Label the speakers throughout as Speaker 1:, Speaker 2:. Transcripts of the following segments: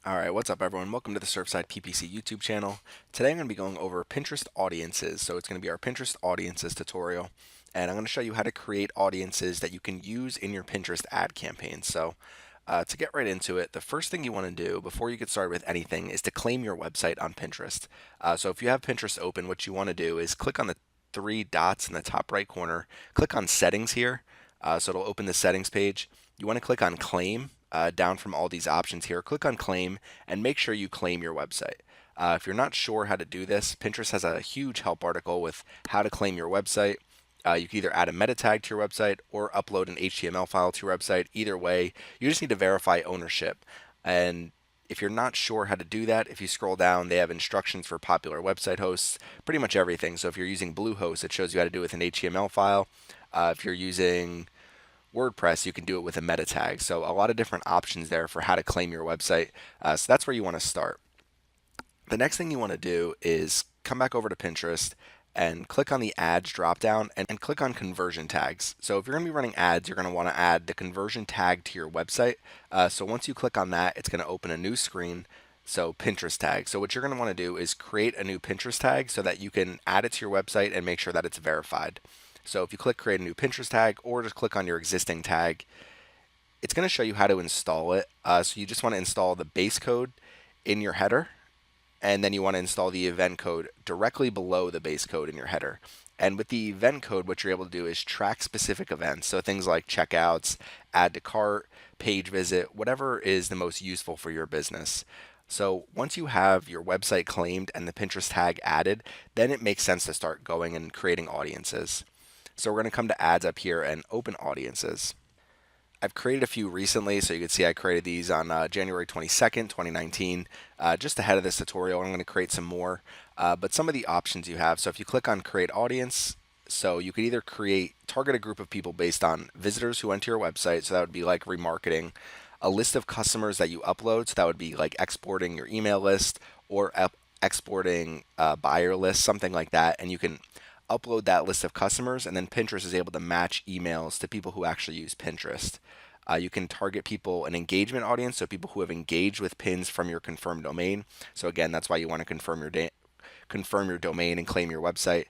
Speaker 1: Alright, what's up everyone? Welcome to the Surfside PPC YouTube channel. Today I'm going to be going over Pinterest audiences. So it's going to be our Pinterest audiences tutorial. And I'm going to show you how to create audiences that you can use in your Pinterest ad campaign. So to get right into it, the first thing you want to do before you get started with anything is to claim your website on Pinterest. So if you have Pinterest open, what you want to do is click on the three dots in the top right corner, click on settings here. So it'll open the settings page. You want to click on claim down from all these options here. Click on claim and make sure you claim your website. If you're not sure how to do this, Pinterest has a huge help article with how to claim your website. You can either add a meta tag to your website or upload an HTML file to your website. Either way, you just need to verify ownership. And if you're not sure how to do that, if you scroll down, they have instructions for popular website hosts, pretty much everything. So if you're using Bluehost, it shows you how to do it with an HTML file. If you're using WordPress, you can do it with a meta tag. So a lot of different options there for how to claim your website. So that's where you want to start. The next thing you want to do is come back over to Pinterest and click on the ads dropdown and click on conversion tags. So if you're going to be running ads, you're going to want to add the conversion tag to your website. So once you click on that, it's going to open a new screen. So Pinterest tag. So what you're going to want to do is create a new Pinterest tag so that you can add it to your website and make sure that it's verified. So if you click create a new Pinterest tag or just click on your existing tag, it's going to show you how to install it. So you just want to install the base code in your header, and then you want to install the event code directly below the base code in your header. And with the event code, what you're able to do is track specific events. So things like checkouts, add to cart, page visit, whatever is the most useful for your business. So once you have your website claimed and the Pinterest tag added, then it makes sense to start going and creating audiences. So we're going to come to ads up here and open audiences. I've created a few recently, so you can see I created these on January 22nd, 2019, just ahead of this tutorial. I'm going to create some more, but some of the options you have. So if you click on create audience, so you could either target a group of people based on visitors who enter your website, so that would be like remarketing, a list of customers that you upload, so that would be like exporting your email list or exporting a buyer list, something like that, and you can upload that list of customers, and then Pinterest is able to match emails to people who actually use Pinterest. You can target people an engagement audience, so people who have engaged with pins from your confirmed domain. So again, that's why you want to confirm your domain and claim your website.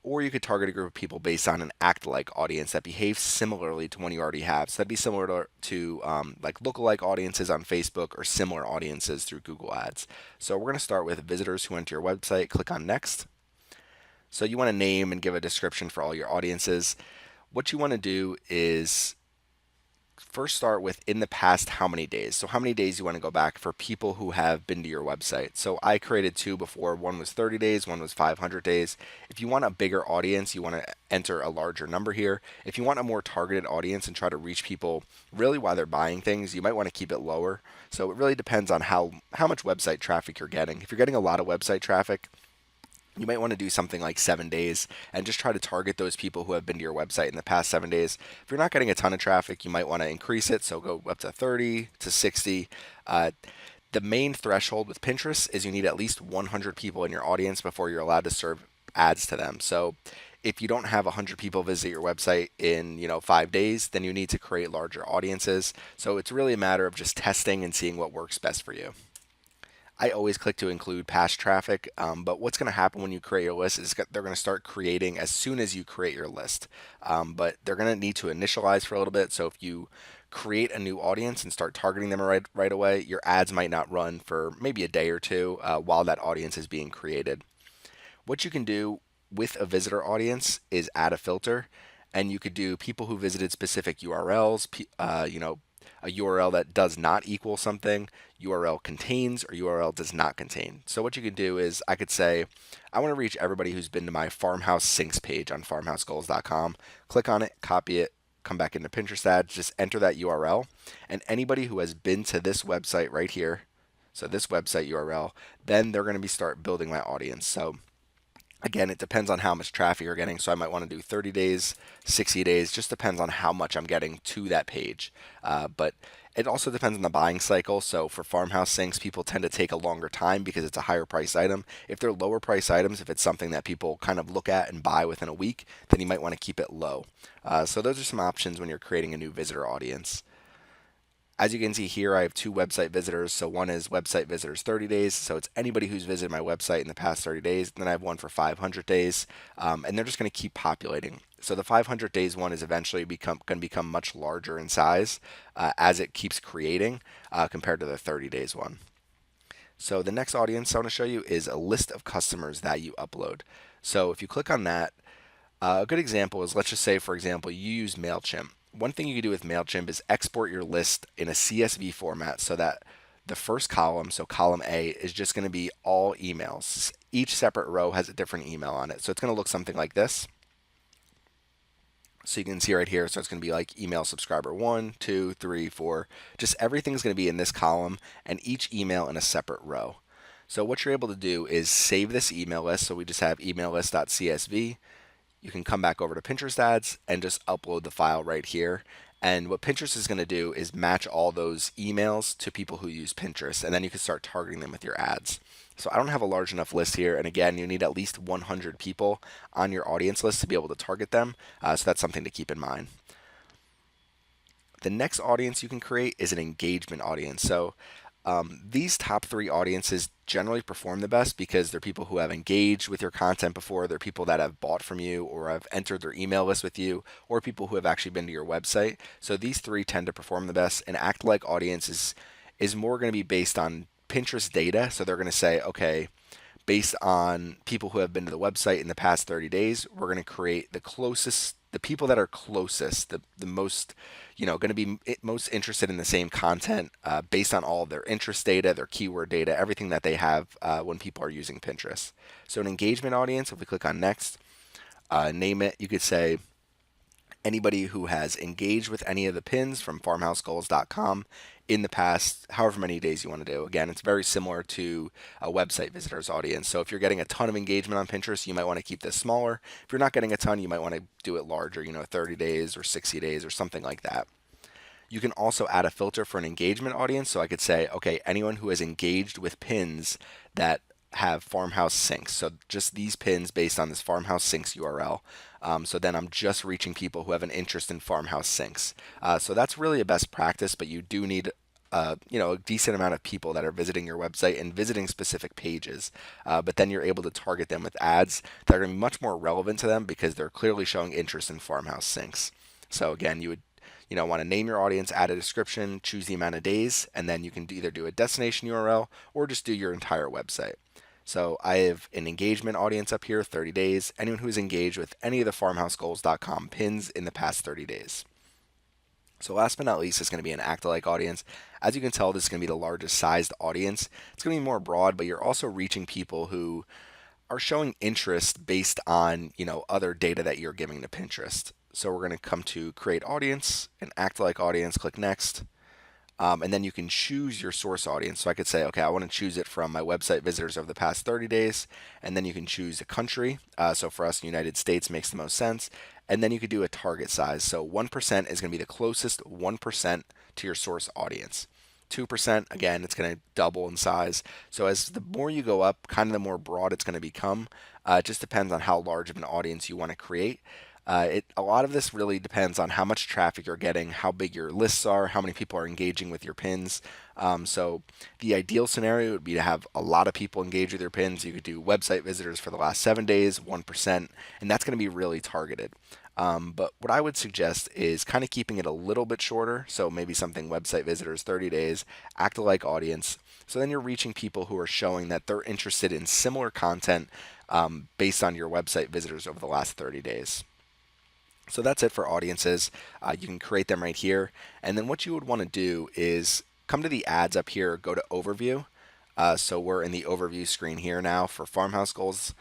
Speaker 1: Or you could target a group of people based on an Actalike audience that behaves similarly to one you already have. So that'd be similar to like lookalike audiences on Facebook or similar audiences through Google Ads. So we're going to start with visitors who enter your website. Click on next. So you want to name and give a description for all your audiences. What you want to do is first start with in the past how many days. So how many days you want to go back for people who have been to your website. So I created two before. One was 30 days, one was 500 days. If you want a bigger audience, you want to enter a larger number here. If you want a more targeted audience and try to reach people really while they're buying things, you might want to keep it lower. So it really depends on how much website traffic you're getting. If you're getting a lot of website traffic, you might want to do something like 7 days and just try to target those people who have been to your website in the past 7 days. If you're not getting a ton of traffic, you might want to increase it. So go up to 30 to 60. The main threshold with Pinterest is you need at least 100 people in your audience before you're allowed to serve ads to them. So if you don't have 100 people visit your website in 5 days, then you need to create larger audiences. So it's really a matter of just testing and seeing what works best for you. I always click to include past traffic, but what's going to happen when you create your list is they're going to start creating as soon as you create your list. But they're going to need to initialize for a little bit. So if you create a new audience and start targeting them right away, your ads might not run for maybe a day or two while that audience is being created. What you can do with a visitor audience is add a filter, and you could do people who visited specific URLs, a URL that does not equal something, URL contains, or URL does not contain. So what you could do is I could say, I want to reach everybody who's been to my farmhouse sinks page on farmhousegoals.com. Click on it, copy it, come back into Pinterest ads, just enter that URL, and anybody who has been to this website right here, so this website URL, then they're going to start building my audience. So again, it depends on how much traffic you're getting. So I might want to do 30 days, 60 days, just depends on how much I'm getting to that page. But it also depends on the buying cycle. So for farmhouse sinks, people tend to take a longer time because it's a higher price item. If they're lower price items, if it's something that people kind of look at and buy within a week, then you might want to keep it low. So those are some options when you're creating a new visitor audience. As you can see here, I have two website visitors. So one is website visitors 30 days. So it's anybody who's visited my website in the past 30 days. And then I have one for 500 days. And they're just going to keep populating. So the 500 days one is eventually going to become much larger in size as it keeps creating compared to the 30 days one. So the next audience I want to show you is a list of customers that you upload. So if you click on that, a good example is, let's just say, for example, you use MailChimp. One thing you can do with MailChimp is export your list in a CSV format so that the first column, so column A, is just going to be all emails. Each separate row has a different email on it. So it's going to look something like this. So you can see right here, so it's going to be like email subscriber 1, 2, 3, 4. Just everything's going to be in this column and each email in a separate row. So what you're able to do is save this email list. So we just have email list.csv. You can come back over to Pinterest ads and just upload the file right here. And what Pinterest is going to do is match all those emails to people who use Pinterest, and then you can start targeting them with your ads. So I don't have a large enough list here, and again, you need at least 100 people on your audience list to be able to target them. So that's something to keep in mind. The next audience you can create is an engagement audience. So these top three audiences generally perform the best because they're people who have engaged with your content before, they're people that have bought from you or have entered their email list with you, or people who have actually been to your website. So these three tend to perform the best. An Actalike audience is more going to be based on Pinterest data. So they're going to say, okay, based on people who have been to the website in the past 30 days, we're going to create the people that are closest, the most, going to be most interested in the same content based on all of their interest data, their keyword data, everything that they have when people are using Pinterest. So an engagement audience, if we click on next, name it, you could say anybody who has engaged with any of the pins from farmhousegoals.com in the past however many days you want to do. Again, it's very similar to a website visitors audience. So if you're getting a ton of engagement on Pinterest, you might want to keep this smaller. If you're not getting a ton, you might want to do it larger, 30 days or 60 days or something like that. You can also add a filter for an engagement audience. So I could say, okay, anyone who has engaged with pins that have farmhouse syncs. So just these pins based on this farmhouse syncs URL. So then I'm just reaching people who have an interest in farmhouse syncs. So that's really a best practice, but you do need a decent amount of people that are visiting your website and visiting specific pages. But then you're able to target them with ads that are going to be much more relevant to them because they're clearly showing interest in farmhouse syncs. So again, you would want to name your audience, add a description, choose the amount of days, and then you can either do a destination URL or just do your entire website. So I have an engagement audience up here, 30 days, anyone who's engaged with any of the farmhousegoals.com pins in the past 30 days. So last but not least is going to be an Actalike audience. As you can tell, this is going to be the largest sized audience. It's going to be more broad, but you're also reaching people who are showing interest based on, other data that you're giving to Pinterest. So we're going to come to create audience, an Actalike audience, click next. And then you can choose your source audience. So I could say, okay, I want to choose it from my website visitors over the past 30 days. And then you can choose a country. So for us, the United States makes the most sense. And then you could do a target size. So 1% is going to be the closest 1% to your source audience. 2%, again, it's going to double in size. So as the more you go up, kind of the more broad it's going to become. It just depends on how large of an audience you want to create. A lot of this really depends on how much traffic you're getting, how big your lists are, how many people are engaging with your pins. So the ideal scenario would be to have a lot of people engage with your pins. You could do website visitors for the last 7 days, 1%, and that's going to be really targeted. But what I would suggest is kind of keeping it a little bit shorter. So maybe something website visitors, 30 days, Actalike audience. So then you're reaching people who are showing that they're interested in similar content based on your website visitors over the last 30 days. So that's it for audiences. You can create them right here. And then what you would want to do is come to the ads up here, go to overview. So we're in the overview screen here now for Farmhouse Goals.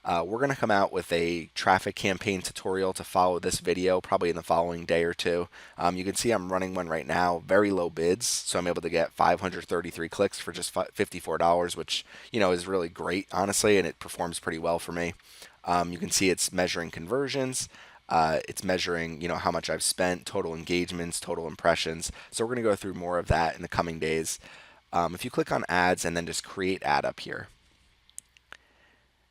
Speaker 1: We're going to come out with a traffic campaign tutorial to follow this video, probably in the following day or two. You can see I'm running one right now, very low bids. So I'm able to get 533 clicks for just $54, which, is really great, honestly, and it performs pretty well for me. You can see it's measuring conversions. It's measuring, how much I've spent, total engagements, total impressions. So we're going to go through more of that in the coming days. If you click on ads and then just create ad up here,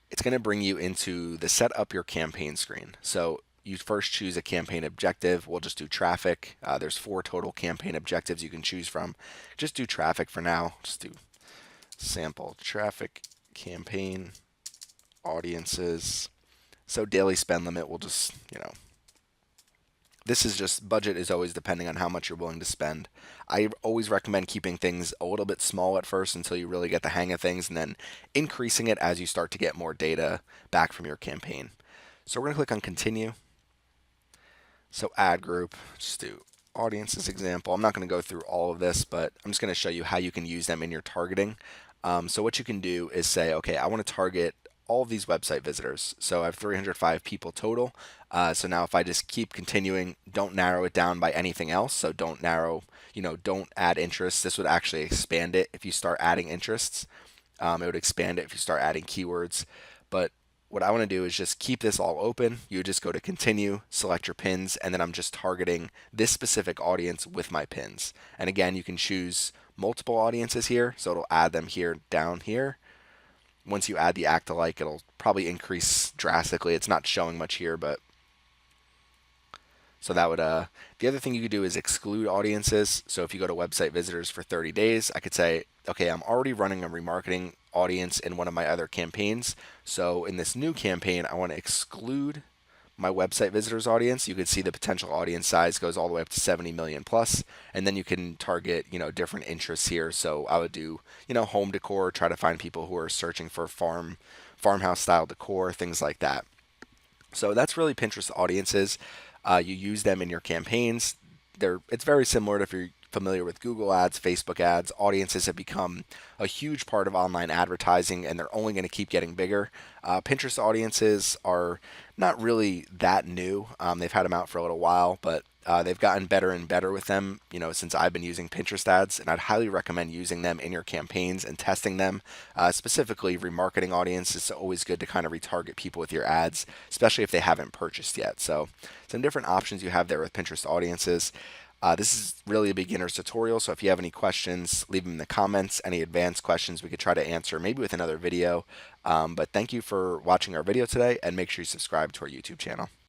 Speaker 1: it's going to bring you into the set up your campaign screen. So you first choose a campaign objective. We'll just do traffic. There's 4 total campaign objectives you can choose from. Just do traffic for now. Just do sample traffic campaign audiences. So daily spend limit, we'll just, this is just budget is always depending on how much you're willing to spend. I always recommend keeping things a little bit small at first until you really get the hang of things and then increasing it as you start to get more data back from your campaign. So we're going to click on continue. So ad group, just do audiences example. I'm not going to go through all of this, but I'm just going to show you how you can use them in your targeting. So what you can do is say, okay, I want to target all of these website visitors. So I have 305 people total. So now if I just keep continuing, don't narrow it down by anything else. So don't narrow, don't add interests. This would actually expand it if you start adding interests. It would expand it if you start adding keywords. But what I want to do is just keep this all open. You would just go to continue, select your pins, and then I'm just targeting this specific audience with my pins. And again, you can choose multiple audiences here, so it'll add them here down here. Once you add the Actalike, it'll probably increase drastically. It's not showing much here, but so that would, the other thing you could do is exclude audiences. So if you go to website visitors for 30 days, I could say, okay, I'm already running a remarketing audience in one of my other campaigns. So in this new campaign, I want to exclude my website visitors audience. You could see the potential audience size goes all the way up to 70 million plus, and then you can target, different interests here. So I would do, home decor, try to find people who are searching for farmhouse style decor, things like that. So that's really Pinterest audiences. You use them in your campaigns. It's very similar to if you're familiar with Google ads, Facebook ads. Audiences have become a huge part of online advertising, and they're only going to keep getting bigger. Pinterest audiences are not really that new. They've had them out for a little while, but they've gotten better and better with them, since I've been using Pinterest ads, and I'd highly recommend using them in your campaigns and testing them. Specifically, remarketing audience is always good to kind of retarget people with your ads, especially if they haven't purchased yet. So some different options you have there with Pinterest audiences. This is really a beginner's tutorial, so if you have any questions, leave them in the comments. Any advanced questions we could try to answer maybe with another video. But thank you for watching our video today, and make sure you subscribe to our YouTube channel.